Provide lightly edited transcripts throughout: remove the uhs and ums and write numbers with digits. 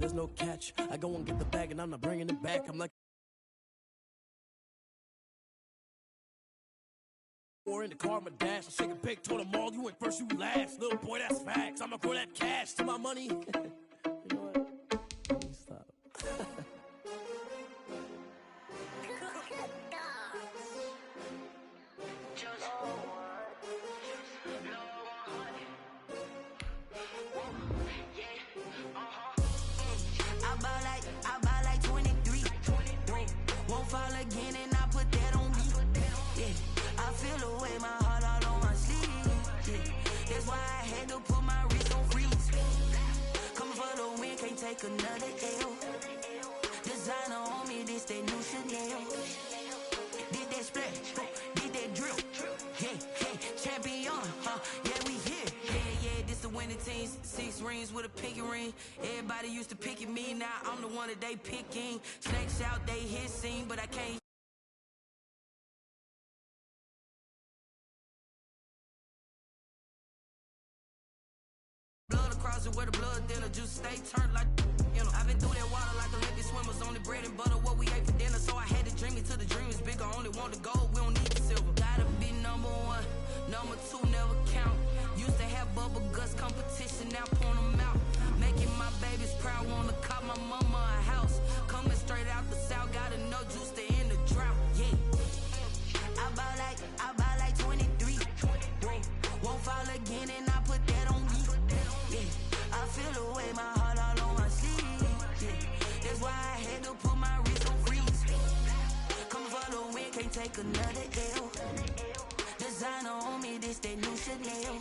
there's no catch. I go and get the bag and I'm not bringing it back. I'm like, or in the car, my dash. I shake a big, told them all, you went first, you last. Little boy, that's facts. I'ma grow that cash to my money. You know what? Let me stop. I buy like 23. Won't fall again and I put that on me. Yeah, I feel the way, my heart all on my sleeve. Yeah, that's why I had to put my wrist on freeze. Coming for the win, can't take another L. Designer on me, this that new Chanel. Did that splash, did that drill. Yeah, champion, yeah, we here. Yeah, this the winning team. 6 rings with a pinky ring. Everybody used to pick at me, now I'm the one that they picking. Snakes out, they hit scene, but I can't. Blood across it where the blood dinner juice stay turned like, you know. I've been through that water like Olympic swimmers, only bread and butter what we ate for dinner. So I had to dream it till the dream is bigger. Only want the gold, we don't need the silver. Gotta be number 1, number 2 never count. Used to have bubble guts competition, now point them out. Making my babies proud, wanna cop my mama a house. Coming straight out the south, gotta know juice to end the drought. Yeah, I buy like 23. Won't fall again and I put that on me. Yeah, I feel the way, my heart all on my sleeve. Yeah, that's why I had to put my wrist on freeze. Coming for the win, can't take another L. Designer on me, this that new Chanel.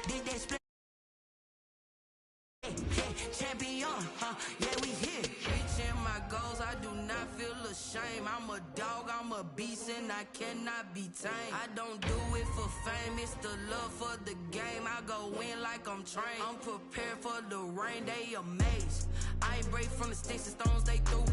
Did that split? Champion, yeah, we here. Reaching my goals, I do not feel ashamed. I'm a dog, I'm a beast, and I cannot be tamed. I don't do it for fame, it's the love for the game. I go in like I'm trained. I'm prepared for the rain, they amazed. I ain't break from the sticks and stones they threw.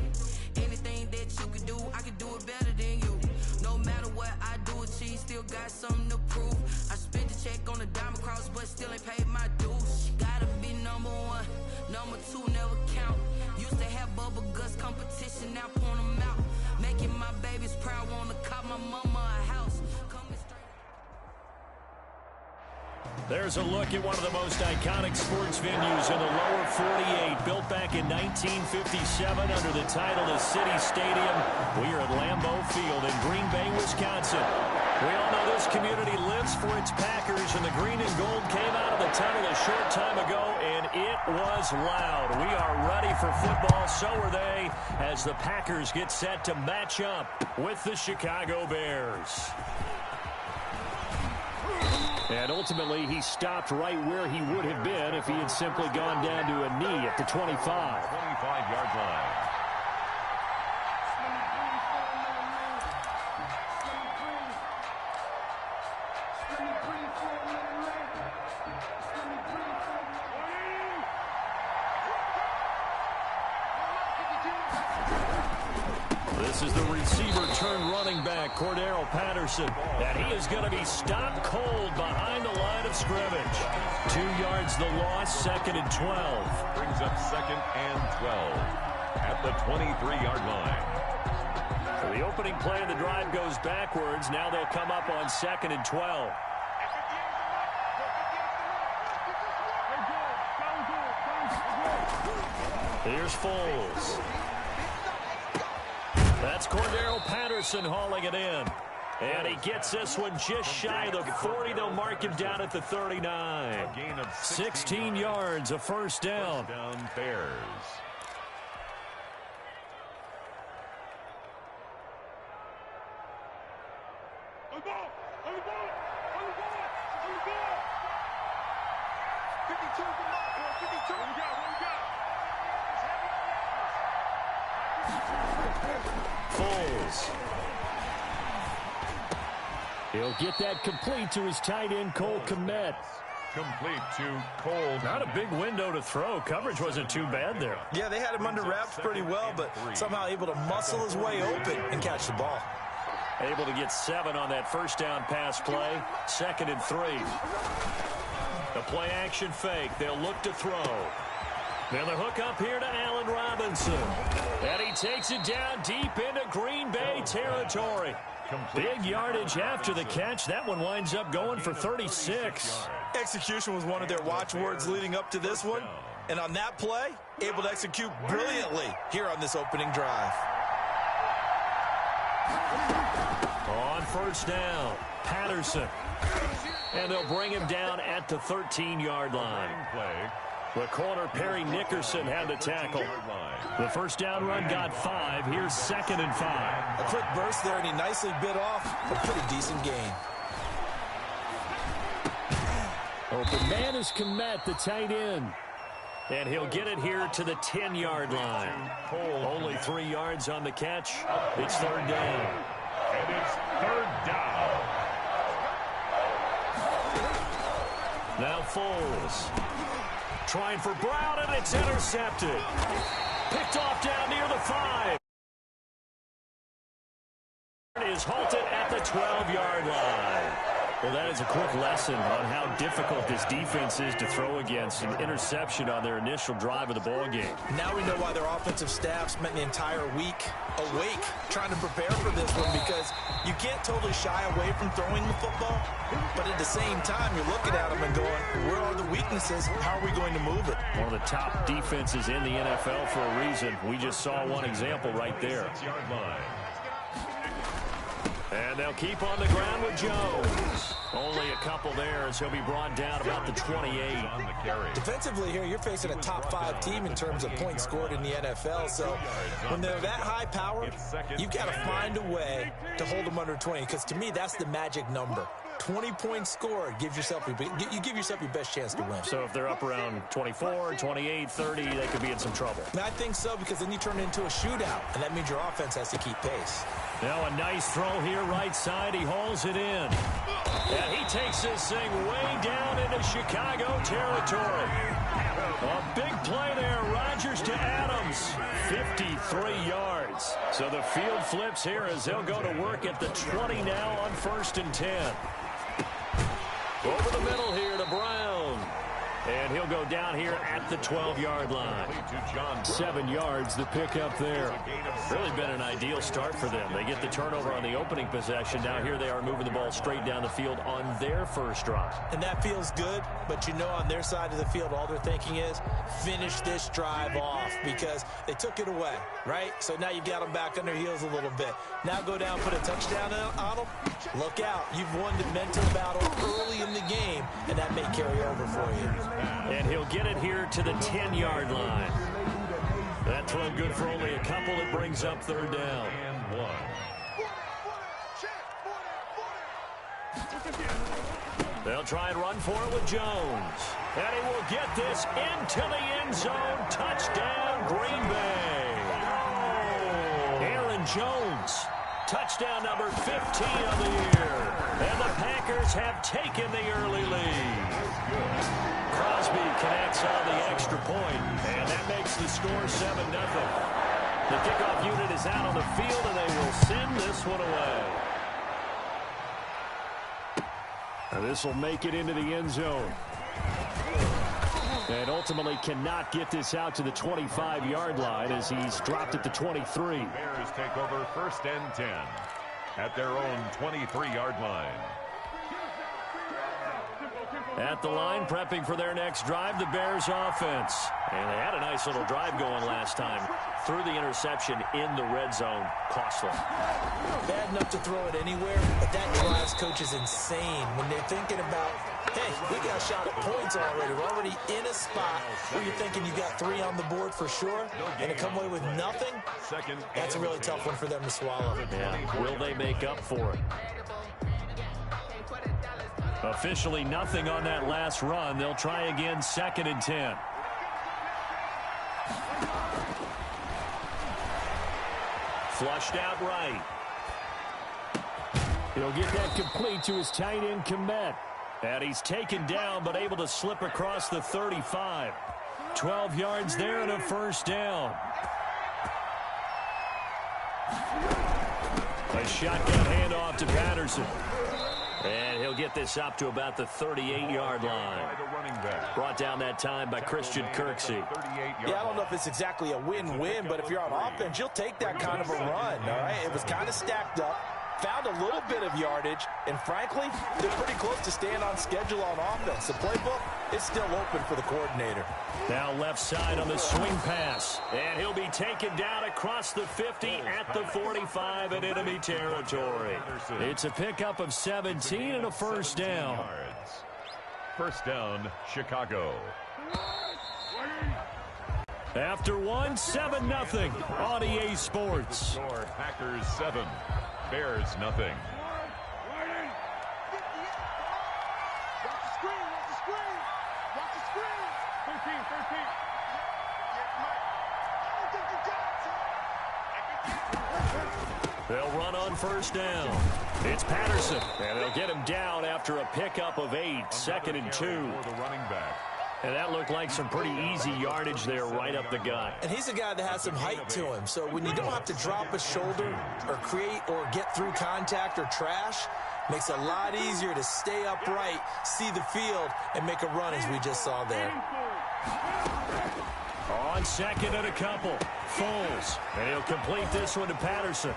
Anything that you can do, I can do it better than you. No matter what I do, achieve, still got something to prove. I spent the check on the diamond cross, but still ain't paid my dues. Gotta be number 1, number 2 never count. Used to have bubble guts competition, now point them out. Making my babies proud, wanna cop my mama a house. Coming straight. There's a look at one of the most iconic sports venues in the lower 48, built back in 1957 under the title of City Stadium. We are at Lambeau Field in Green Bay, Wisconsin. We all know this community lives for its Packers, and the green and gold came out of the tunnel a short time ago, and it was loud. We are ready for football, so are they, as the Packers get set to match up with the Chicago Bears. And ultimately, he stopped right where he would have been if he had simply gone down to a knee at the 25. 25-yard line. This is the receiver turned running back, Cordero Patterson. And he is going to be stopped cold behind the line of scrimmage. 2 yards the loss, 2nd and 12. Brings up 2nd and 12 at the 23-yard line. So the opening play of the drive goes backwards. Now they'll come up on 2nd and 12. Here's Foles. That's Cordero Patterson hauling it in. And he gets this one just shy of the 40. They'll mark him down at the 39. A gain of 16 yards, a first down. First down, Bears. Foles. He'll get that complete to his tight end, Cole Kmet. Complete to Cole. Not a big window to throw. Coverage wasn't too bad there. Yeah, they had him under wraps pretty well, but somehow able to muscle his way open and catch the ball. Able to get 7 on that first down pass play. 2nd and 3. The play action fake. They'll look to throw. Now the hook up here to Allen Robinson. And he takes it down deep into Green Bay territory. Big yardage after the catch. That one winds up going for 36. Execution was one of their watchwords leading up to this one. And on that play, able to execute brilliantly here on this opening drive. On first down, Patterson. And they'll bring him down at the 13-yard line. The corner, Perry Nickerson, had the tackle. The first down run got 5. Here's 2nd and 5. A quick burst there, and he nicely bit off a pretty decent gain. Open man is Kmet, the tight end. And he'll get it here to the 10-yard line. Only 3 yards on the catch. It's 3rd down. And it's 3rd down. Now Foles. Trying for Brown, and it's intercepted. Picked off down near the 5. Is halted at the 12-yard line. Well, that is a quick lesson on how difficult this defense is to throw against. An interception on their initial drive of the ball game. Now we know why their offensive staff spent the entire week awake trying to prepare for this one, because you can't totally shy away from throwing the football, but at the same time, you're looking at them and going, where are the weaknesses? How are we going to move it? One of the top defenses in the NFL for a reason. We just saw one example right there. 6-yard line. And they'll keep on the ground with Jones. Only a couple there as he'll be brought down about the 28. Defensively here, you're facing a top 5 team in terms of points scored in the NFL. So when they're that high powered, you've got to find a way to hold them under 20. Because to me, that's the magic number. 20 points scored, you give yourself your best chance to win. So if they're up around 24, 28, 30, they could be in some trouble. And I think so, because then you turn it into a shootout, and that means your offense has to keep pace. Now a nice throw here right side. He hauls it in. And he takes this thing way down into Chicago territory. A big play there. Rodgers to Adams. 53 yards. So the field flips here as they'll go to work at the 20 now on 1st and 10. Over the middle here to Brown. And he'll go down here at the 12-yard line. 7 yards, the pickup there. Really been an ideal start for them. They get the turnover on the opening possession. Now here they are moving the ball straight down the field on their first drive. And that feels good, but you know on their side of the field, all they're thinking is finish this drive off, because they took it away, right? So now you've got them back on their heels a little bit. Now go down, put a touchdown on them. Look out. You've won the mental battle early in the game, and that may carry over for you. And he'll get it here to the 10-yard line. That throw good for only a couple. It brings up 3rd down. And 1. They'll try and run for it with Jones. And he will get this into the end zone. Touchdown, Green Bay. Aaron Jones. Touchdown number 15 of the year. And the Packers have taken the early lead. Crosby connects on the extra point, and that makes the score 7-0. The kickoff unit is out on the field, and they will send this one away. Now this will make it into the end zone. And ultimately cannot get this out to the 25-yard line as he's dropped at the 23. Bears take over 1st and 10 at their own 23-yard line. At the line, prepping for their next drive, the Bears offense. And they had a nice little drive going last time. Threw the interception in the red zone. Costly. Bad enough to throw it anywhere, but that drives coaches insane when they're thinking about, hey, we got a shot at points already. We're already in a spot where you're thinking you got 3 on the board for sure, and to come away with nothing, that's a really tough one for them to swallow. Yeah. Will they make up for it? Officially nothing on that last run. They'll try again 2nd and 10. Flushed out right. He'll get that complete to his tight end, Kmet. And he's taken down but able to slip across the 35. 12 yards there and a 1st down. A shotgun handoff to Patterson. And he'll get this up to about the 38-yard line. Brought down that time by Christian Kirksey. Yeah, I don't know if it's exactly a win-win, but if you're on offense, you'll take that kind of a run, all right? It was kind of stacked up, found a little bit of yardage, and frankly, they're pretty close to staying on schedule on offense. The playbook is still open for the coordinator. Now left side on the swing pass, and he'll be taken down across the 50 at the 45 in enemy territory. It's a pickup of 17 and a first down. First down, Chicago. After 7-0 on EA Sports. Score, Packers 7, Bears nothing. They'll run on first down. It's Patterson, and they'll get him down after a pickup of 8, 2nd and 2. For the running back. And that looked like some pretty easy yardage there right up the gut. And he's a guy that has some height to him, so when you don't have to drop a shoulder or create or get through contact or trash, makes it a lot easier to stay upright, see the field, and make a run as we just saw there. On 2nd and a couple, Foles, and he'll complete this one to Patterson.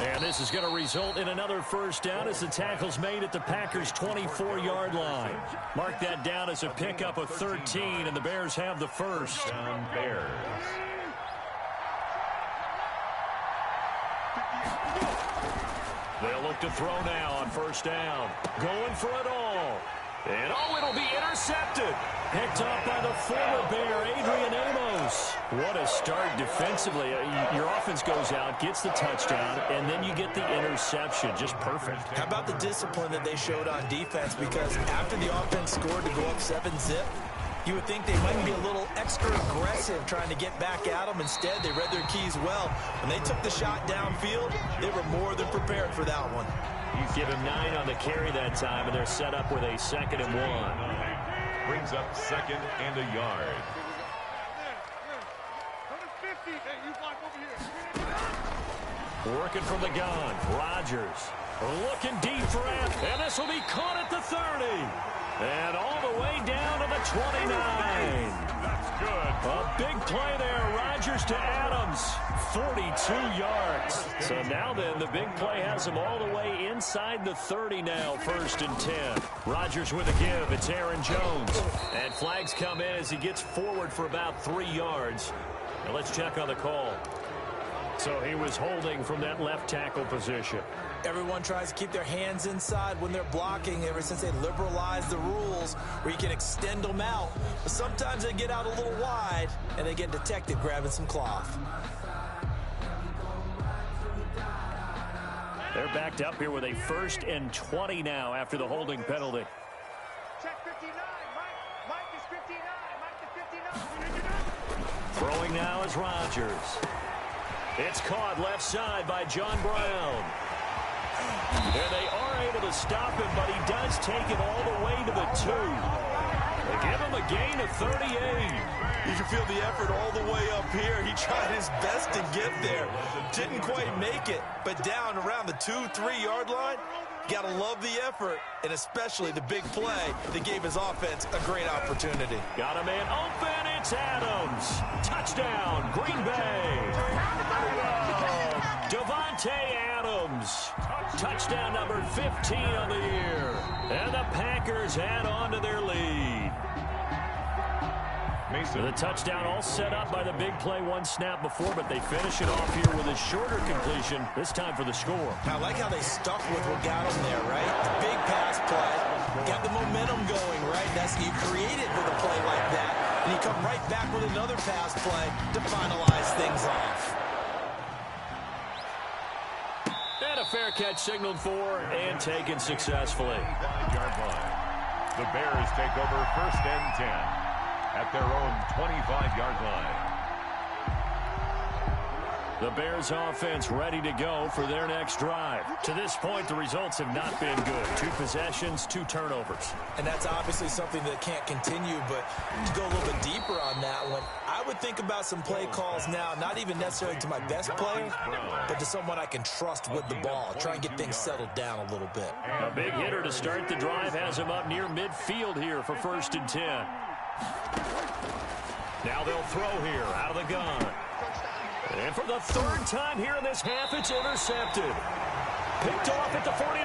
And this is going to result in another first down as the tackle's made at the Packers' 24-yard line. Mark that down as a pickup of 13, and the Bears have the first. Down Bears. They'll look to throw now on first down. Going for it all. And it'll be intercepted. Picked off by the former Bear, Adrian Amos. What a start defensively. Your offense goes out, gets the touchdown, and then you get the interception. Just perfect. How about the discipline that they showed on defense? Because after the offense scored to go up 7-zip, you would think they might be a little extra aggressive trying to get back at them. Instead, they read their keys well. When they took the shot downfield, they were more than prepared for that one. Give him 9 on the carry that time, and they're set up with a 2nd and 1. Brings up 2nd and a yard. Working from the gun, Rodgers looking deep for it, and this will be caught at the 30. And all the way down to the 29. That's good. A big play there, Rodgers to Adams, 42 yards. So now then, the big play has him all the way inside the 30 now, 1st and 10. Rodgers with a give, it's Aaron Jones. And flags come in as he gets forward for about 3 yards. Now let's check on the call. So he was holding from that left tackle position. Everyone tries to keep their hands inside when they're blocking ever since they liberalized the rules where you can extend them out. But sometimes they get out a little wide and they get detected grabbing some cloth. They're backed up here with a 1st and 20 now after the holding penalty. Check 59. Mike is 59. Mike is 59. Throwing now is Rodgers. It's caught left side by John Brown. And they are able to stop him, but he does take it all the way to the 2. They give him a gain of 38. You can feel the effort all the way up here. He tried his best to get there. Didn't quite make it, but down around the 2-3 yard line, you got to love the effort, and especially the big play that gave his offense a great opportunity. Got a man open. It's Adams. Touchdown, Green Bay. Devontae Adams. Touchdown number 15 on the year. And the Packers add on to their lead. Mason. The touchdown all set up by the big play 1 snap before, but they finish it off here with a shorter completion, this time for the score. I like how they stuck with what got them there, right? The big pass play, got the momentum going, right? That's you create it with a play like that, and you come right back with another pass play to finalize things off. And a fair catch signaled for and taken successfully. 5-yard line. The Bears take over 1st and 10. At their own 25-yard line. The Bears offense ready to go for their next drive. To this point, the results have not been good. 2 possessions, 2 turnovers. And that's obviously something that can't continue, but to go a little bit deeper on that one, I would think about some play calls now, not even necessarily to my best player, but to someone I can trust with the ball. Try and get things settled down a little bit. A big hitter to start the drive has him up near midfield here for 1st and 10. Now they'll throw here out of the gun. And for the 3rd time here in this half, it's intercepted. Picked off at the 49.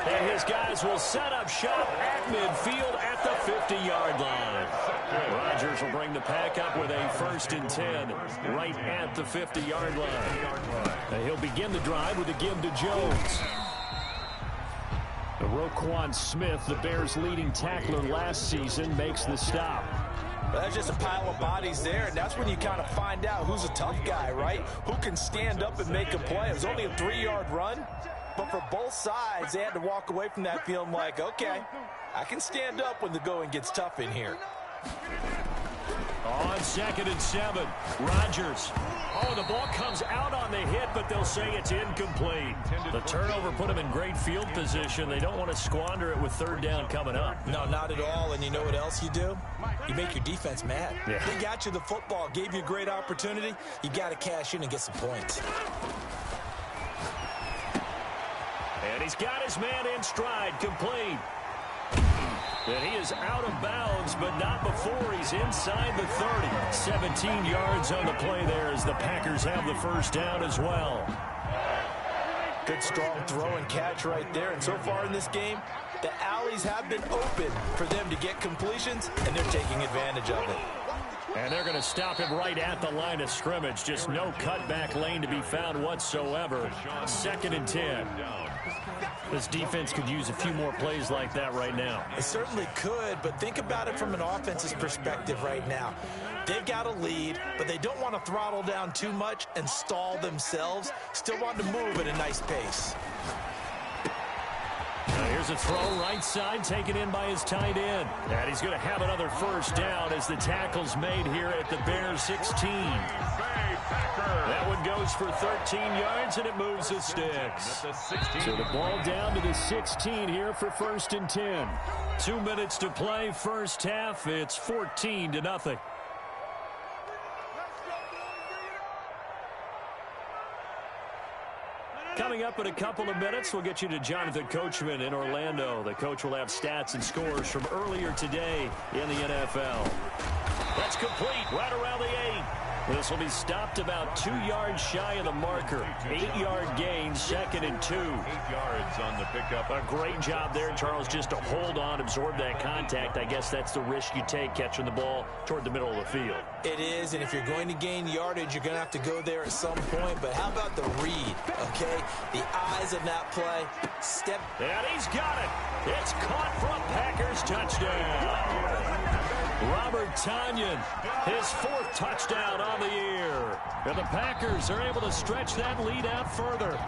And his guys will set up shop at midfield at the 50-yard line. Rodgers will bring the pack up with a 1st and 10 right at the 50-yard line. And he'll begin the drive with a give to Jones. Roquan Smith, the Bears' leading tackler last season, makes the stop. Well, that's just a pile of bodies there, and that's when you kind of find out who's a tough guy, right? Who can stand up and make a play. It was only a 3-yard run, but for both sides, they had to walk away from that feeling like, okay, I can stand up when the going gets tough in here. On 2nd and 7, Rodgers. Oh, the ball comes out on the hit, but they'll say it's incomplete. The turnover put them in great field position. They don't want to squander it with 3rd down coming up. No, not at all. And you know what else you do? You make your defense mad. Yeah. They got you the football, gave you a great opportunity. You got to cash in and get some points. And he's got his man in stride, complete. And he is out of bounds, but not before he's inside the 30. 17 yards on the play there as the Packers have the 1st down as well. Good strong throw and catch right there. And so far in this game, the alleys have been open for them to get completions, and they're taking advantage of it. And they're going to stop him right at the line of scrimmage. Just no cutback lane to be found whatsoever. 2nd and 10. This defense could use a few more plays like that right now. It certainly could, but think about it from an offense's perspective right now. They've got a lead, but they don't want to throttle down too much and stall themselves. Still want to move at a nice pace. Now here's a throw right side taken in by his tight end. And he's going to have another 1st down as the tackle's made here at the Bears 16. That one goes for 13 yards, and it moves the sticks. So the ball down to the 16 here for 1st and 10. 2 minutes to play, 1st half. It's 14-0. Coming up in a couple of minutes, we'll get you to Jonathan Coachman in Orlando. The coach will have stats and scores from earlier today in the NFL. That's complete right around the 8. This will be stopped about 2 yards shy of the marker. 8-yard gain, 2nd and 2. 8 yards on the pickup. A great job there, Charles, just to hold on, absorb that contact. I guess that's the risk you take catching the ball toward the middle of the field. It is, and if you're going to gain yardage, you're going to have to go there at some point. But how about the read, okay? The eyes of that play. Step. And he's got it. It's caught for a Packers touchdown. Robert Tonyan, his 4th touchdown on the year. And the Packers are able to stretch that lead out further.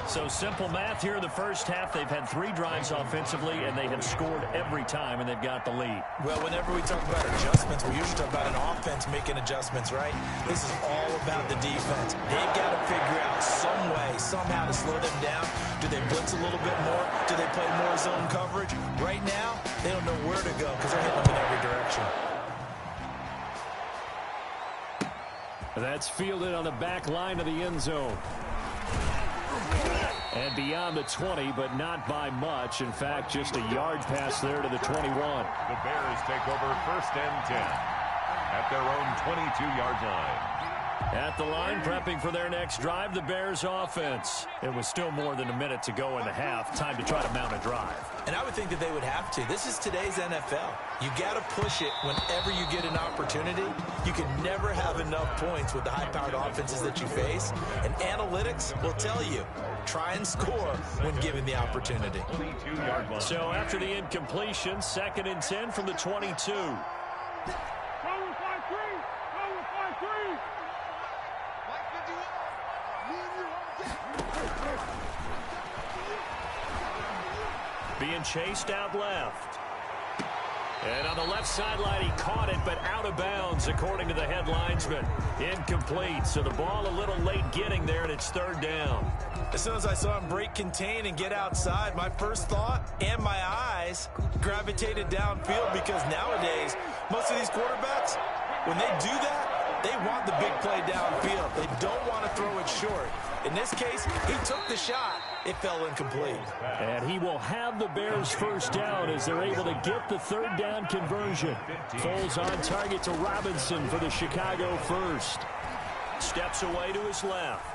So simple math here in the 1st half. They've had 3 drives offensively, and they have scored every time, and they've got the lead. Well, whenever we talk about adjustments, we usually talk about an offense making adjustments, right? This is all about the defense. They've got to figure out some way, somehow to slow them down. Do they blitz a little bit more? Do they play more zone coverage? Right now, they don't know where to go because they're hitting them in every direction. That's fielded on the back line of the end zone. And beyond the 20, but not by much. In fact, just a yard pass there to the 21. The Bears take over 1st and 10 at their own 22-yard line. At the line, prepping for their next drive, the Bears offense. It was still more than a minute to go in the half. Time to try to mount a drive. And I would think that they would have to. This is today's NFL. You got to push it whenever you get an opportunity. You can never have enough points with the high-powered offenses that you face. And analytics will tell you, try and score when given the opportunity. 22-yard line. So after the incompletion, 2nd and 10 from the 22. Being chased out left. And on the left sideline, he caught it, but out of bounds, according to the head linesman. Incomplete, so the ball a little late getting there, and it's 3rd down. As soon as I saw him break contain and get outside, my first thought and my eyes gravitated downfield because nowadays, most of these quarterbacks, When they do that, they want the big play downfield. They don't want to throw it short. In this case, he took the shot. It fell incomplete. And he will have the Bears first down as they're able to get the third down conversion. Foles on target to Robinson for the Chicago first. Steps away to his left.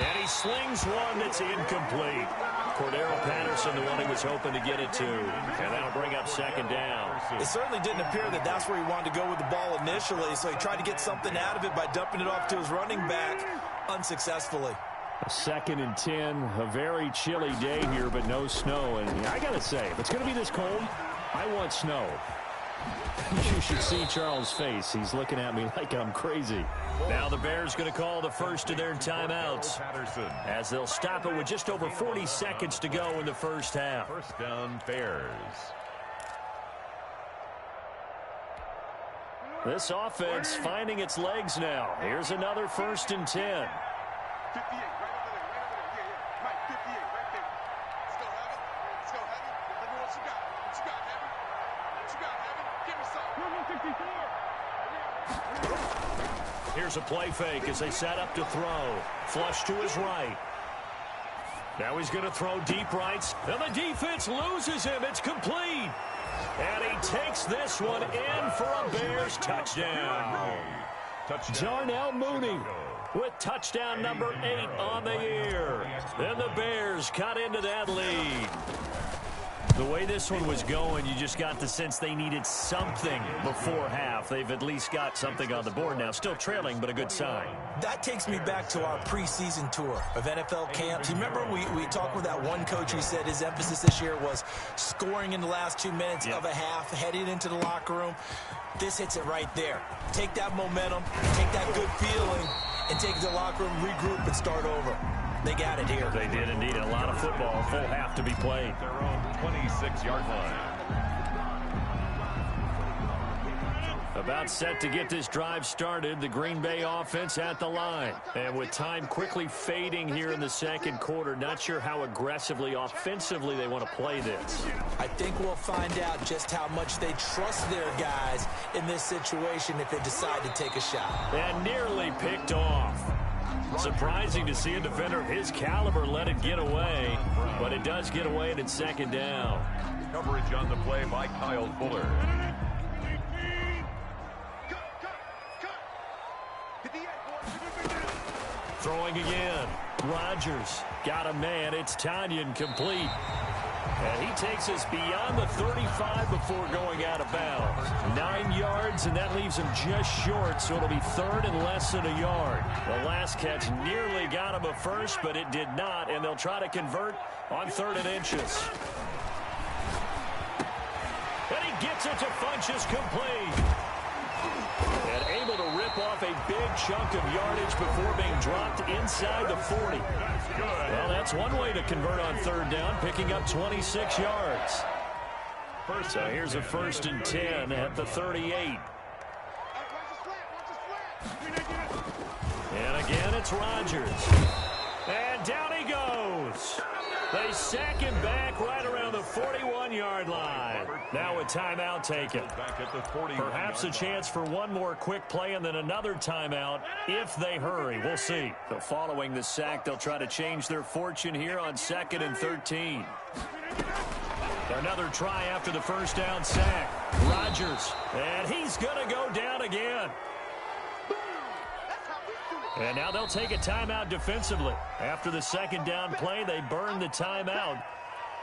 And he slings one that's incomplete. Cordero Patterson, the one he was hoping to get it to. And that'll bring up second down. It certainly didn't appear that that's where he wanted to go with the ball initially, so he tried to get something out of it by dumping it off to his running back unsuccessfully. A 2nd and 10, a very chilly day here, but no snow. And I got to say, if it's going to be this cold, I want snow. You should see Charles' face. He's looking at me like I'm crazy. Now the Bears going to call the first of their timeouts as they'll stop it with just over 40 seconds to go in the first half. First down, Bears. This offense finding its legs now. Here's another 1st and 10. 58, right over there, yeah. Mike, 58, right there. Let's go, Heaven. Let's go, Heaven. Let me know what you got. What you got, Heaven? What you got, Heaven? Give me some. Here's a play fake as they set up to throw. Flush to his right. Now he's going to throw deep rights. And the defense loses him. It's complete. And he takes this one in for a Bears touchdown. Darnell Mooney with touchdown number 8 on the year. And the Bears cut into that lead. The way this one was going, you just got the sense they needed something before half. They've at least got something on the board now. Still trailing, but a good sign. That takes me back to our preseason tour of NFL camps. You remember we talked with that one coach who said his emphasis this year was scoring in the last 2 minutes of a half, heading into the locker room. This hits it right there. Take that momentum, take that good feeling, and take it to the locker room, regroup, and start over. They got it here. They did indeed. A lot of football, full half to be played. Their own 26-yard line. About set to get this drive started, the Green Bay offense at the line. And with time quickly fading here in the second quarter, not sure how aggressively, offensively they want to play this. I think we'll find out just how much they trust their guys in this situation if they decide to take a shot. And nearly picked off. Surprising to see a defender of his caliber let it get away, but it does get away and it's second down. Coverage on the play by Kyle Fuller. Throwing again. Rodgers got a man. It's Tanyan complete. And he takes us beyond the 35 before going out of bounds. 9 yards, and that leaves him just short, so it'll be third and less than a yard. The last catch nearly got him a first, but it did not, and they'll try to convert on 3rd and inches. And he gets it to Funchess complete. And able to rip off a big chunk of yardage before being dropped inside the 40. Well, that's one way to convert on 3rd down, picking up 26 yards. So here's a 1st and 10 at the 38. And again, it's Rodgers. And down he goes. They sack him back right around the 41-yard line. Now a timeout taken. Perhaps a chance for one more quick play and then another timeout if they hurry. We'll see. So following the sack, they'll try to change their fortune here on 2nd and 13. Another try after the first down sack. Rodgers, and he's going to go down again. And now they'll take a timeout defensively. After the second down play, they burn the timeout,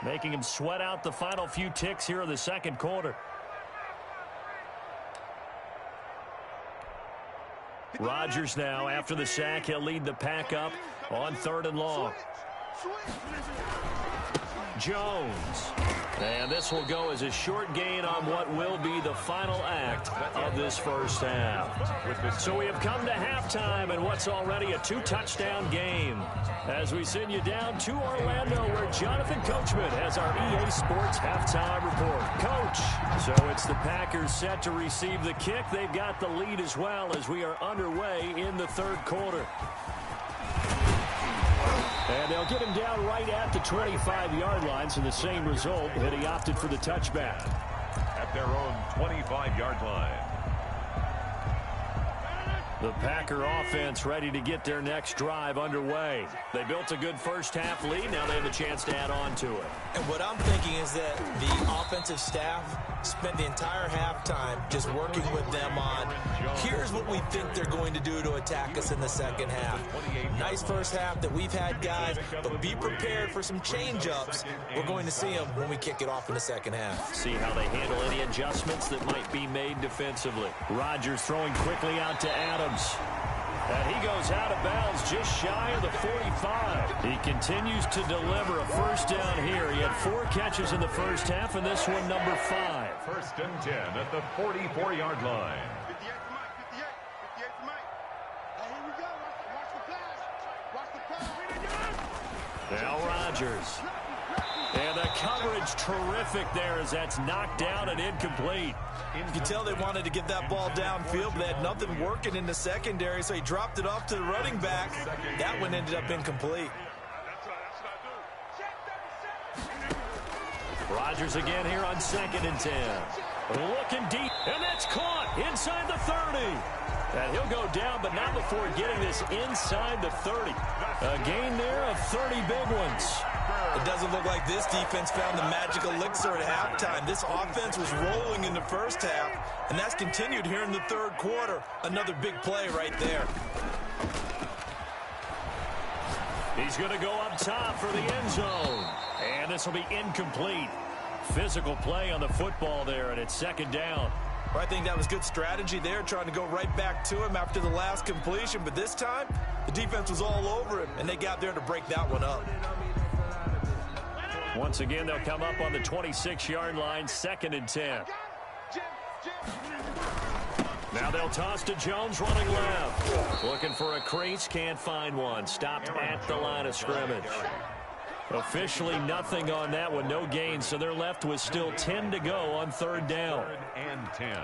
making him sweat out the final few ticks here in the second quarter. Rodgers now, after the sack, he'll lead the pack up on 3rd and long. Jones. And this will go as a short gain on what will be the final act of this first half. So we have come to halftime and what's already a 2-touchdown game. As we send you down to Orlando, where Jonathan Coachman has our EA Sports halftime report. Coach, so it's the Packers set to receive the kick. They've got the lead as well as we are underway in the 3rd quarter. And they'll get him down right at the 25-yard line, so the same result, and he opted for the touchback. At their own 25-yard line. The Packer offense ready to get their next drive underway. They built a good first-half lead. Now they have a chance to add on to it. And what I'm thinking is that the offensive staff spent the entire halftime just working with them on, here's what we think they're going to do to attack us in the second half. Nice first half that we've had, guys, but be prepared for some change-ups. We're going to see them when we kick it off in the second half. See how they handle any adjustments that might be made defensively. Rodgers throwing quickly out to Adams. And he goes out of bounds just shy of the 45. He continues to deliver a first down here. He had 4 catches in the first half, and this one number 5. First and 10 at the 44-yard line. 58 for Mike, 58 for Mike. Hey, here we go. Watch the pass. Now Rodgers. And the coverage terrific there as that's knocked down and incomplete. You can tell they wanted to get that ball downfield, but they had nothing working in the secondary, so he dropped it off to the running back. That one ended up incomplete. Rodgers again here on 2nd and 10. Looking deep, and that's caught inside the 30. And he'll go down, but not before getting this inside the 30. A gain there of 30 big ones. It doesn't look like this defense found the magical elixir at halftime. This offense was rolling in the first half, and that's continued here in the third quarter. Another big play right there. He's going to go up top for the end zone. And this will be incomplete. Physical play on the football there, and it's 2nd down. I think that was good strategy there, trying to go right back to him after the last completion. But this time, the defense was all over him, and they got there to break that one up. Once again, they'll come up on the 26-yard line, 2nd and 10. Now they'll toss to Jones running left. Looking for a crease, can't find one. Stopped at the line of scrimmage. Officially nothing on that one, no gain, so they're left with still 10 to go on 3rd down. 3rd and 10.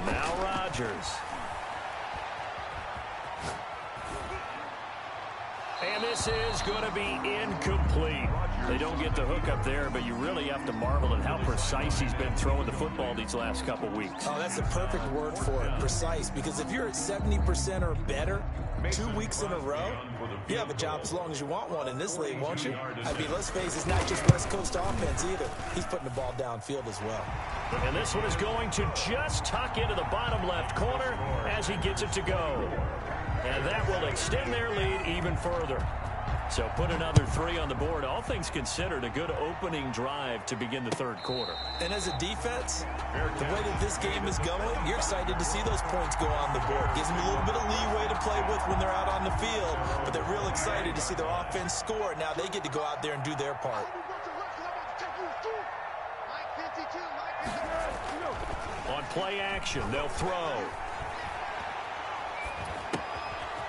Now Rodgers. And this is going to be incomplete. They don't get the hook up there, but you really have to marvel at how precise he's been throwing the football these last couple weeks. Oh, that's the perfect word for it, precise, because if you're at 70% or better 2 weeks in a row, you have a job as long as you want one in this league, won't you? I mean, let's face it, it's not just West Coast offense either. He's putting the ball downfield as well. And this one is going to just tuck into the bottom left corner as he gets it to go. And that will extend their lead even further. So put another 3 on the board. All things considered, a good opening drive to begin the third quarter. And as a defense, the way that this game is going, you're excited to see those points go on the board. Gives them a little bit of leeway to play with when they're out on the field, but they're real excited to see their offense score. Now they get to go out there and do their part. On play action, they'll throw.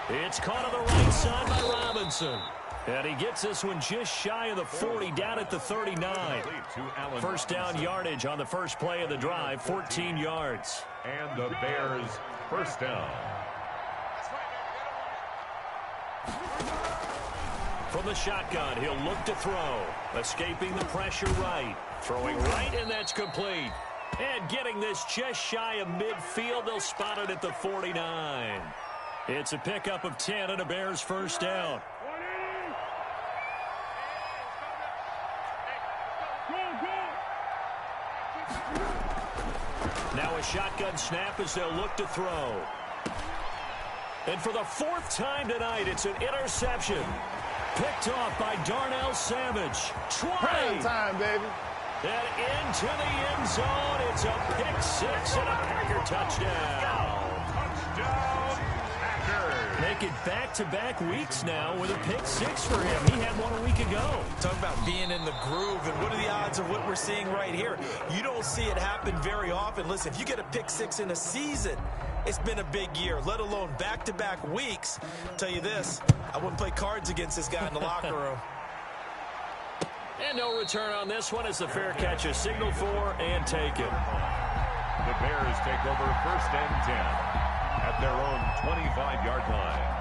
It's caught on the right side by Robinson. And he gets this one just shy of the 40, down at the 39. First down yardage on the first play of the drive, 14 yards. And the Bears first down. From the shotgun, he'll look to throw. Escaping the pressure right. Throwing right, and that's complete. And getting this just shy of midfield, they'll spot it at the 49. It's a pickup of 10 and a Bears first down. Now a shotgun snap as they'll look to throw. And for the 4th time tonight, it's an interception. Picked off by Darnell Savage. Prime time, baby. And into the end zone. It's a pick 6 and a Packer touchdown. Touchdown, Packers. Make it back-to-back weeks now with a pick 6 for him. He had one a week ago. Talk about being in the groove, and what are the odds of what we're seeing right here? You don't see it happen very often. Listen, if you get a pick 6 in a season, it's been a big year, let alone back-to-back weeks. I'll tell you this, I wouldn't play cards against this guy in the locker room. And no return on this one as the fair catch is signaled for and taken. The Bears take over 1st and 10 at their own 25-yard line.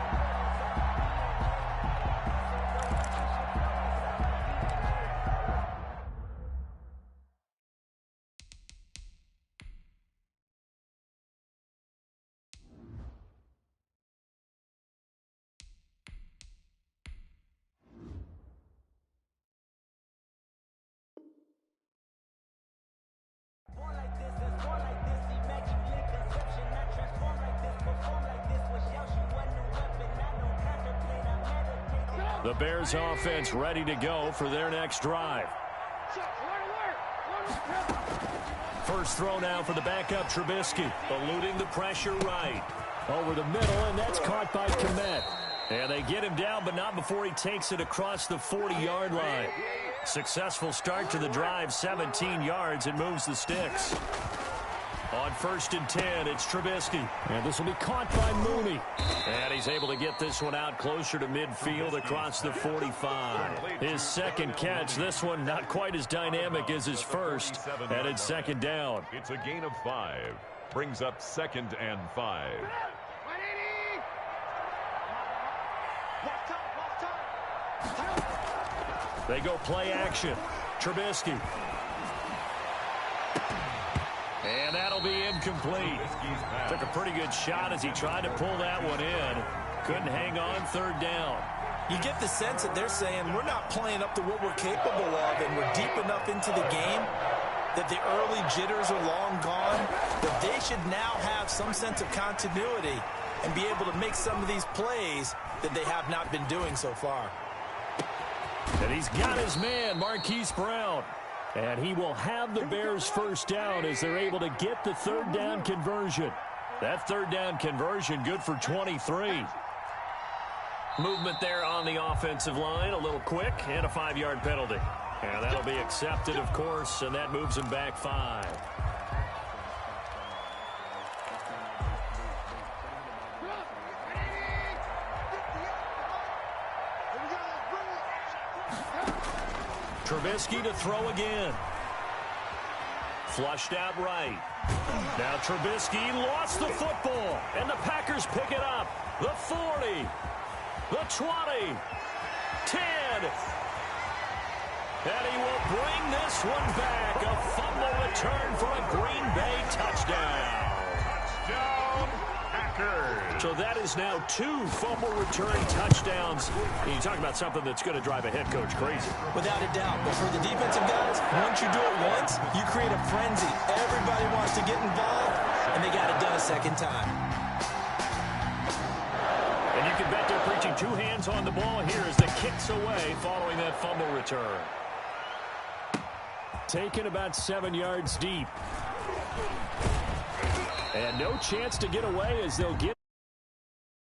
The Bears offense ready to go for their next drive. First throw now for the backup Trubisky, eluding the pressure right. Over the middle, and that's caught by Kmet. And they get him down, but not before he takes it across the 40-yard line. Successful start to the drive, 17 yards, and moves the sticks. On 1st and 10, it's Trubisky. And this will be caught by Mooney. And he's able to get this one out closer to midfield across the 45. His second catch, this one not quite as dynamic as his first. And it's 2nd down. It's a gain of 5. Brings up 2nd and 5. They go play action. Trubisky. And that'll be incomplete. Took a pretty good shot as he tried to pull that one in. Couldn't hang on 3rd down. You get the sense that they're saying we're not playing up to what we're capable of, and we're deep enough into the game that the early jitters are long gone, that they should now have some sense of continuity and be able to make some of these plays that they have not been doing so far. And he's got his man, Marquise Brown. And he will have the Bears' 1st down as they're able to get the 3rd down conversion. That 3rd down conversion good for 23. Movement there on the offensive line, a little quick, and a 5-yard penalty. And that'll be accepted, of course, and that moves him back 5. Trubisky to throw again. Flushed out right. Now Trubisky lost the football, and the Packers pick it up. The 40, the 20, 10. And he will bring this one back. A fumble return for a Green Bay touchdown. Touchdown, Packers. So that is now 2 fumble return touchdowns. You talk about something that's going to drive a head coach crazy. Without a doubt. But for the defensive guys, once you do it once, you create a frenzy. Everybody wants to get involved, and they got it done a 2nd time. And you can bet they're preaching 2 hands on the ball here as the kick's away following that fumble return. Taken about 7 yards deep. And no chance to get away as they'll get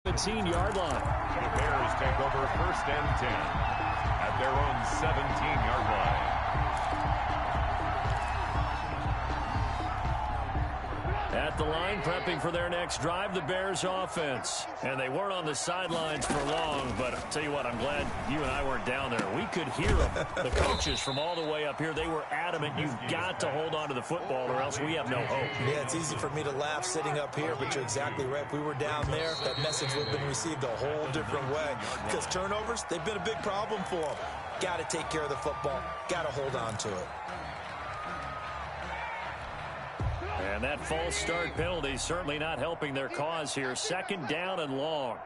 the 17-yard line. The Bears take over 1st and 10 at their own 17-yard line. At the line, prepping for their next drive, the Bears offense. And they weren't on the sidelines for long, but I'll tell you what, I'm glad you and I weren't down there. We could hear them. The coaches from all the way up here, they were adamant, you've got to hold on to the football or else we have no hope. Yeah, it's easy for me to laugh sitting up here, but you're exactly right. If we were down there, that message would have been received a whole different way. Because turnovers, they've been a big problem for them. Got to take care of the football. Got to hold on to it. And that false start penalty certainly not helping their cause here. 2nd down and long.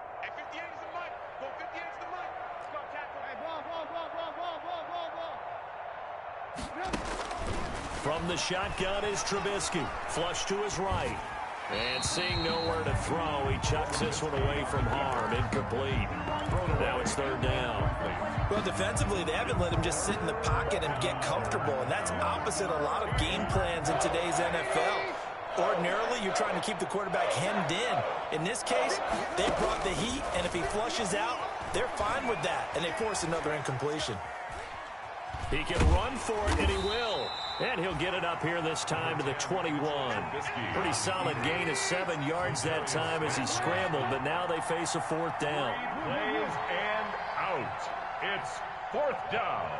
From the shotgun is Trubisky. Flush to his right. And seeing nowhere to throw, he chucks this one away from harm. Incomplete. Now it's 3rd down. Well, defensively, they haven't let him just sit in the pocket and get comfortable, and that's opposite a lot of game plans in today's NFL. Ordinarily, you're trying to keep the quarterback hemmed in. In this case, they brought the heat, and if he flushes out, they're fine with that, and they force another incompletion. He can run for it, and he will. And he'll get it up here this time to the 21. Pretty solid gain of 7 yards that time as he scrambled, but now they face a 4th down. Plays and out. It's 4th down.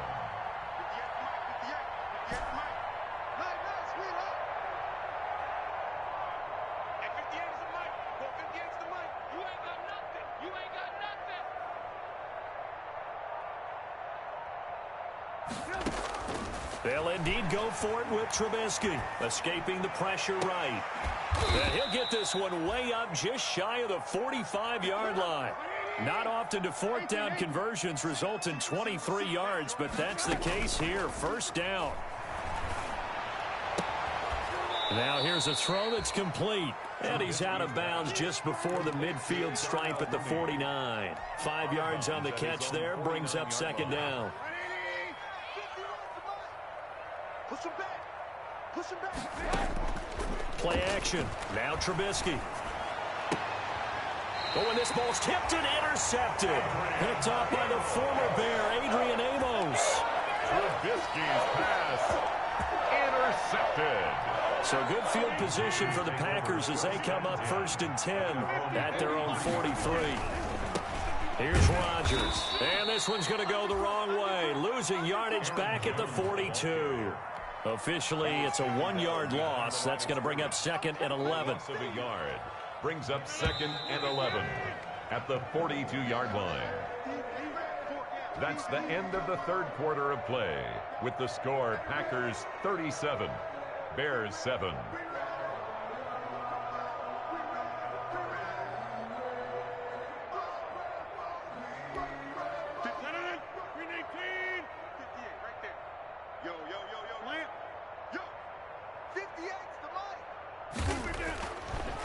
They'll indeed go for it with Trubisky, escaping the pressure right. And he'll get this one way up just shy of the 45-yard line. Not often do fourth down conversions result in 23 yards, but that's the case here. First down. Now here's a throw that's complete. And he's out of bounds just before the midfield stripe at the 49. 5 yards on the catch there, brings up second down. Push him back. Push him back. Play action. Now Trubisky. Oh, and this ball's tipped and intercepted. Picked off by the former Bear, Adrian Amos. Trubisky's pass intercepted. So good field position for the Packers as they come up 1st and 10 at their own 43. Here's Rodgers. And this one's going to go the wrong way. Losing yardage back at the 42. Officially, it's a 1-yard loss. That's going to bring up 2nd and 11. Of a yard. Brings up 2nd and 11 at the 42-yard line. That's the end of the third quarter of play. With the score, Packers 37, Bears 7.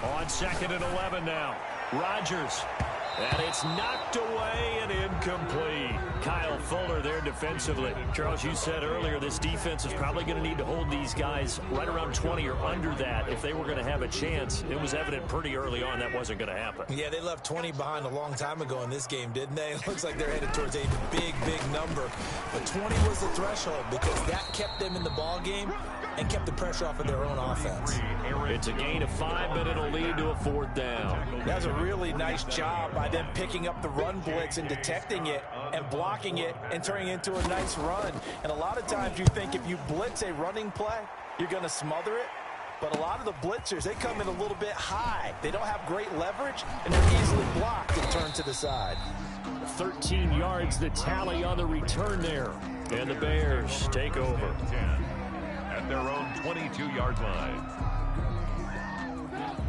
On 2nd and 11 now. Rodgers. And it's knocked away and incomplete. Kyle Fuller there defensively. Charles, you said earlier this defense is probably going to need to hold these guys right around 20 or under that if they were going to have a chance. It was evident pretty early on that wasn't going to happen. Yeah, they left 20 behind a long time ago in this game, didn't they? It looks like they're headed towards a big, big number. But 20 was the threshold because that kept them in the ball game and kept the pressure off of their own offense. It's a gain of 5, but it'll lead to a 4th down. That was a really nice job by them picking up the run blitz and detecting it and blocking it and turning it into a nice run. And a lot of times you think if you blitz a running play, you're going to smother it. But a lot of the blitzers, they come in a little bit high. They don't have great leverage, and they're easily blocked and turned to the side. 13 yards, the tally on the return there. And the Bears take over. 10 at their own 22-yard line.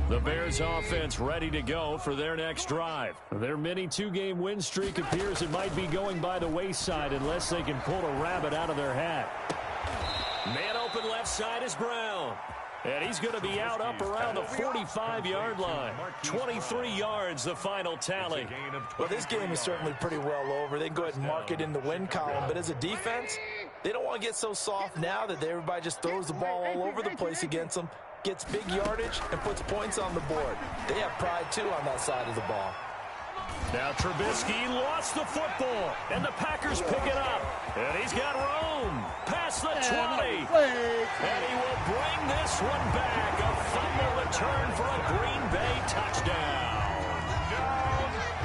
The Bears offense ready to go for their next drive. Their mini 2-game win streak appears it might be going by the wayside unless they can pull a rabbit out of their hat. Man open left side is Brown. And he's going to be out up around the 45-yard line. 23 yards, the final tally. Well, this game is certainly pretty well over. They can go ahead and mark it in the win column. But as a defense, they don't want to get so soft now that everybody just throws the ball all over the place against them, gets big yardage, and puts points on the board. They have pride, too, on that side of the ball. Now Trubisky lost the football, and the Packers pick it up. And he's got room past the 20. And he will bring this one back. A fumble return for a Green Bay touchdown.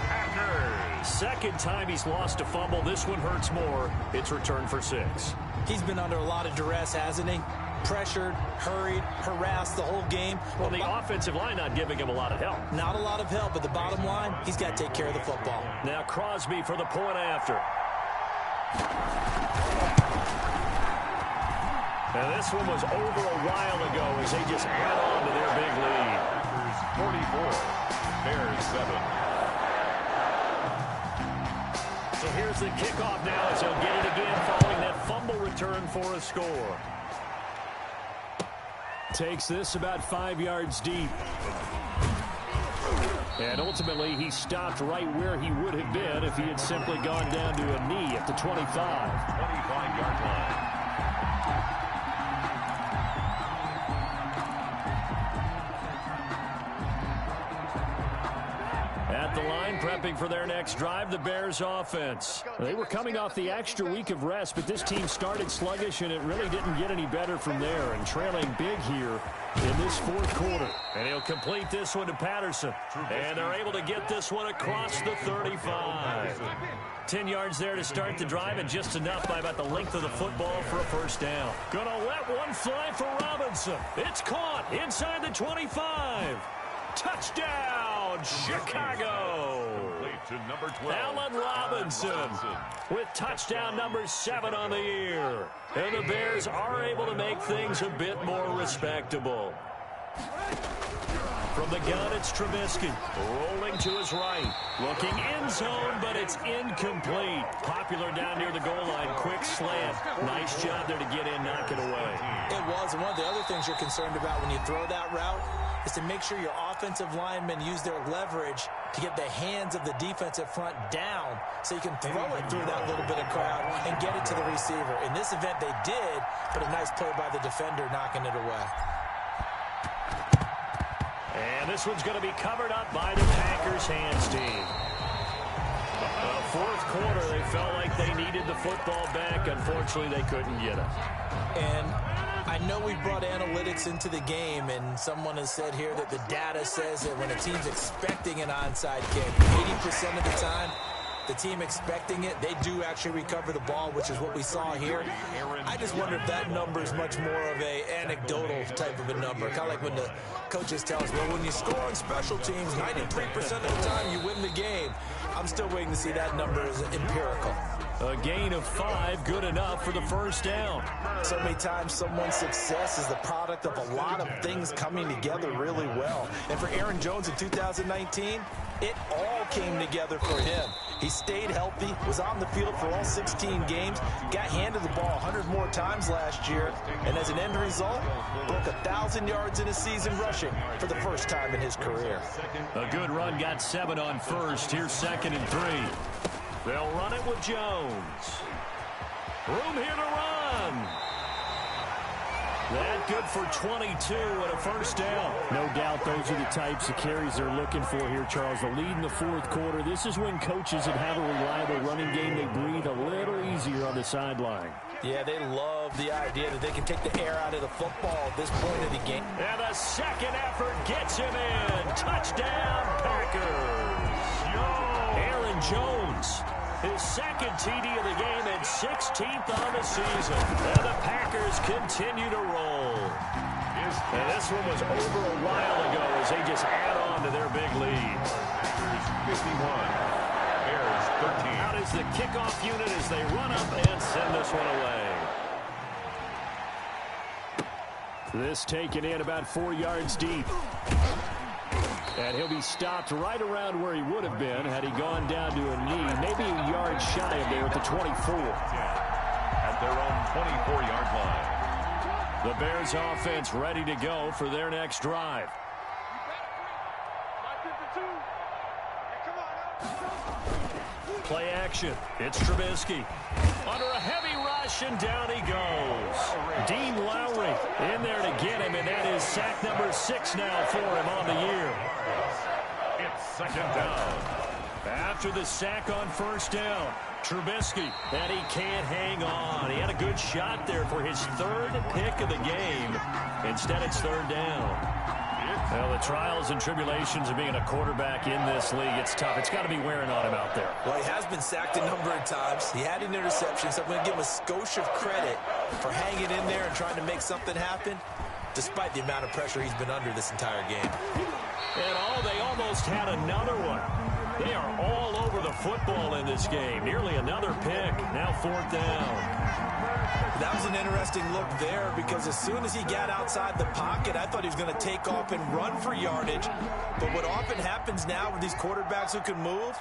Packers. Second time he's lost a fumble. This one hurts more. It's returned for 6. He's been under a lot of duress, hasn't he? Pressured, hurried, harassed the whole game. Well, the offensive line not giving him a lot of help. Not a lot of help, but the bottom line, he's got to take care of the football. Now Crosby for the point after. And this one was over a while ago as they just held on to their big lead. Bears 44, Bears 7. So here's the kickoff now as he'll get it again following that fumble return for a score. Takes this about 5 yards deep. And ultimately, he stopped right where he would have been if he had simply gone down to a knee at the 25. 25-yard line. At the line, prepping for their next drive, the Bears offense. They were coming off the extra week of rest, but this team started sluggish, and it really didn't get any better from there, and trailing big here in this fourth quarter. And he'll complete this one to Patterson. And they're able to get this one across the 35. 10 yards there to start the drive, and just enough by about the length of the football for a first down. Gonna let one fly for Robinson. It's caught inside the 25. Touchdown, Chicago. To number 12, Allen Robinson with touchdown number 7 on the year. And the Bears are able to make things a bit more respectable. From the gun, it's Trubisky. Rolling to his right. Looking end zone, but it's incomplete. Popular down near the goal line. Quick slant. Nice job there to get in, knock it away. It was. And one of the other things you're concerned about when you throw that route is to make sure your offensive linemen use their leverage to get the hands of the defensive front down so you can throw it through that little bit of crowd and get it to the receiver. In this event, they did, but a nice play by the defender knocking it away. And this one's going to be covered up by the Packers hands team. Fourth quarter, they felt like they needed the football back. Unfortunately, they couldn't get it. And I know we brought analytics into the game, and someone has said here that the data says that when a team's expecting an onside kick, 80% of the time, the team expecting it, they do actually recover the ball, which is what we saw here. I just wonder if that number is much more of a anecdotal type of a number. Kind of like when the coaches tell us, well, when you score on special teams, 93% of the time you win the game. I'm still waiting to see that number as empirical. A gain of 5, good enough for the first down. So many times someone's success is the product of a lot of things coming together really well. And for Aaron Jones in 2019, it all came together for him. He stayed healthy, was on the field for all 16 games, got handed the ball 100 more times last year, and as an end result, broke 1,000 yards in a season rushing for the first time in his career. A good run, got 7 on first. Here's 2nd and 3. They'll run it with Jones. Room here to run. That good for 22 and a first down. No doubt those are the types of carries they're looking for here, Charles. The lead in the fourth quarter. This is when coaches that have a reliable running game, they breathe a little easier on the sideline. Yeah, they love the idea that they can take the air out of the football at this point of the game. And the second effort gets him in. Touchdown, Packers. Aaron Jones, his second TD of the game and 16th on the season. And the Packers continue to roll. And this one was over a while ago as they just add on to their big lead. 51. Bears 13. Out is the kickoff unit as they run up and send this one away. This taken in about 4 yards deep. And he'll be stopped right around where he would have been had he gone down to a knee, maybe a yard shy of there at the 24. At their own 24-yard line. The Bears offense ready to go for their next drive. Play action. It's Trubisky. Under a heavy rush, and down he goes. Dean Lowry in there to get him, and that is sack number 6 now for him on the year. It's 2nd down. After the sack on first down, Trubisky, and he can't hang on. He had a good shot there for his 3rd pick of the game. Instead, it's 3rd down. Well, the trials and tribulations of being a quarterback in this league, it's tough. It's got to be wearing on him out there. Well, he has been sacked a number of times. He had an interception, so I'm going to give him a skosh of credit for hanging in there and trying to make something happen, despite the amount of pressure he's been under this entire game. And they almost had another one. They are all over the football in this game. Nearly another pick. Now 4th down. That was an interesting look there because as soon as he got outside the pocket, I thought he was going to take off and run for yardage. But what often happens now with these quarterbacks who can move,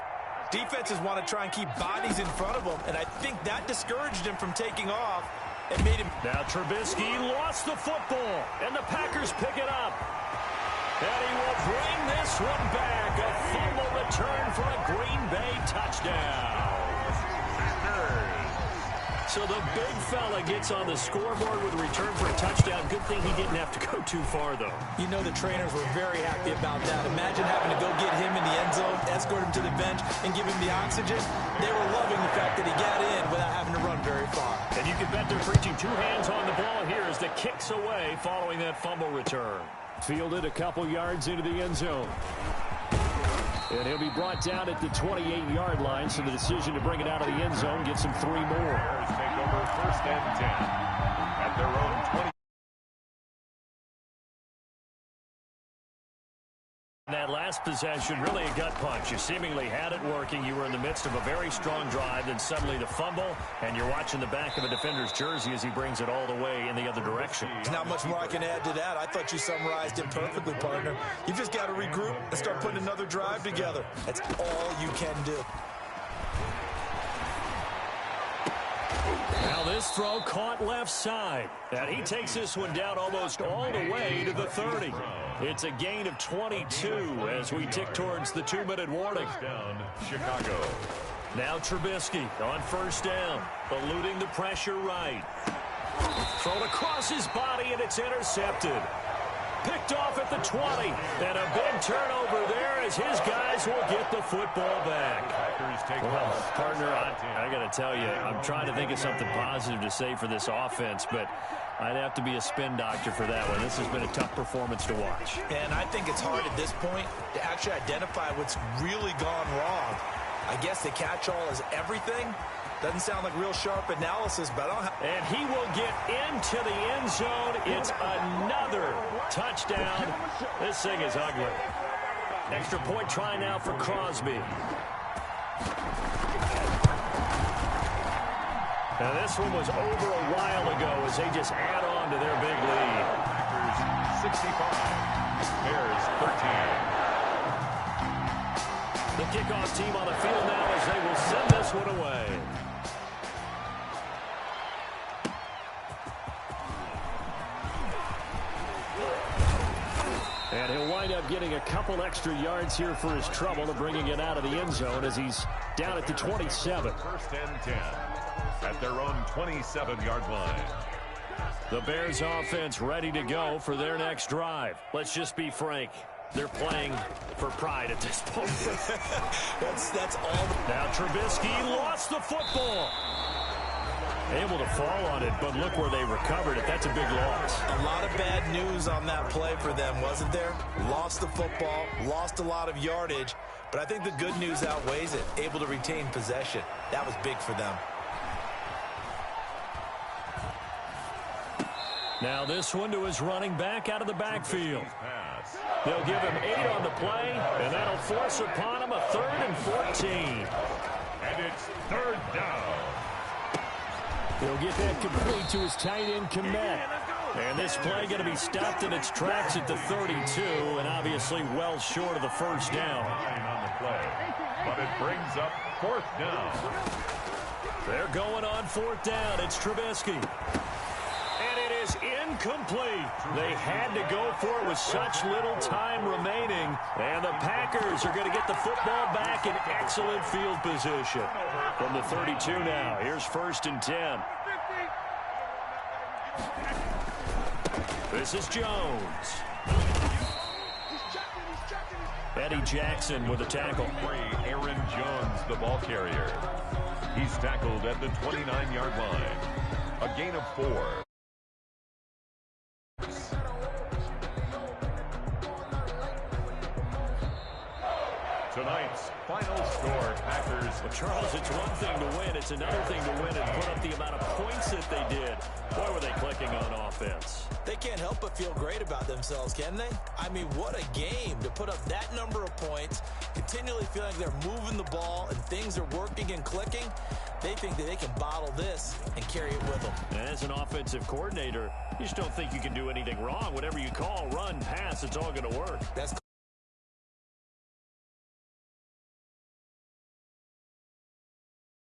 defenses want to try and keep bodies in front of them, and I think that discouraged him from taking off and made him... Now Trubisky lost the football, and the Packers pick it up. And he will bring this one back. A fumble return for a Green Bay touchdown. So the big fella gets on the scoreboard with a return for a touchdown. Good thing he didn't have to go too far, though. You know the trainers were very happy about that. Imagine having to go get him in the end zone, escort him to the bench, and give him the oxygen. They were loving the fact that he got in without having to run very far. And you can bet they're preaching 2 hands on the ball here as the kick's away following that fumble return. Fielded a couple yards into the end zone. And he'll be brought down at the 28-yard line, so the decision to bring it out of the end zone gets him 3 more. Bears take over 1st and 10 at their own 20. That last possession, really a gut punch. You seemingly had it working. You were in the midst of a very strong drive, then suddenly the fumble, and you're watching the back of a defender's jersey as he brings it all the way in the other direction. There's not much more I can add to that. I thought you summarized it perfectly, partner. You just got to regroup and start putting another drive together. That's all you can do. Now this throw caught left side. And he takes this one down almost all the way to the 30. It's a gain of 22 as we tick towards the 2-minute warning. Down, Chicago. Now Trubisky on first down, eluding the pressure right. Thrown across his body, and it's intercepted. Picked off at the 20, and a big turnover there as his guys will get the football back. Well, partner, I got to tell you, I'm trying to think of something positive to say for this offense, but I'd have to be a spin doctor for that one. This has been a tough performance to watch. And I think it's hard at this point to actually identify what's really gone wrong. I guess the catch-all is everything. Doesn't sound like real sharp analysis, but I don't have... And he will get into the end zone. It's another touchdown. This thing is ugly. Extra point try now for Crosby. Now this one was over a while ago as they just add on to their big lead. Packers 65, Bears 13. The kickoff team on the field now as they will send this one away. And he'll wind up getting a couple extra yards here for his trouble to bringing it out of the end zone as he's down at the 27. First and 10 at their own 27-yard line. The Bears offense ready to go for their next drive. Let's just be frank. They're playing for pride at this point. that's all. Now Trubisky lost the football. Able to fall on it, but look where they recovered it. That's a big loss. A lot of bad news on that play for them, wasn't there? Lost the football, lost a lot of yardage, but I think the good news outweighs it. Able to retain possession. That was big for them. Now this one to his running back out of the backfield. They'll give him 8 on the play, and that'll force upon him a 3rd and 14. And it's 3rd down. He'll get that complete to his tight end, Kmet. And this play going to be stopped in its tracks at the 32, and obviously well short of the first down. On the play, but it brings up 4th down. They're going on 4th down. It's Trubisky. And it is incomplete. They had to go for it with such little time remaining. And the Packers are going to get the football back in excellent field position. From the 32 now, here's 1st and 10. This is Jones. Eddie Jackson with a tackle. Aaron Jones, the ball carrier. He's tackled at the 29-yard line. A gain of 4. Tonight's final score, Packers. Well, Charles, it's one thing to win. It's another thing to win and put up the amount of points that they did. Boy, were they clicking on offense. They can't help but feel great about themselves, can they? I mean, what a game to put up that number of points, continually feeling like they're moving the ball and things are working and clicking. They think that they can bottle this and carry it with them. And as an offensive coordinator, you just don't think you can do anything wrong. Whatever you call, run, pass, it's all going to work. That's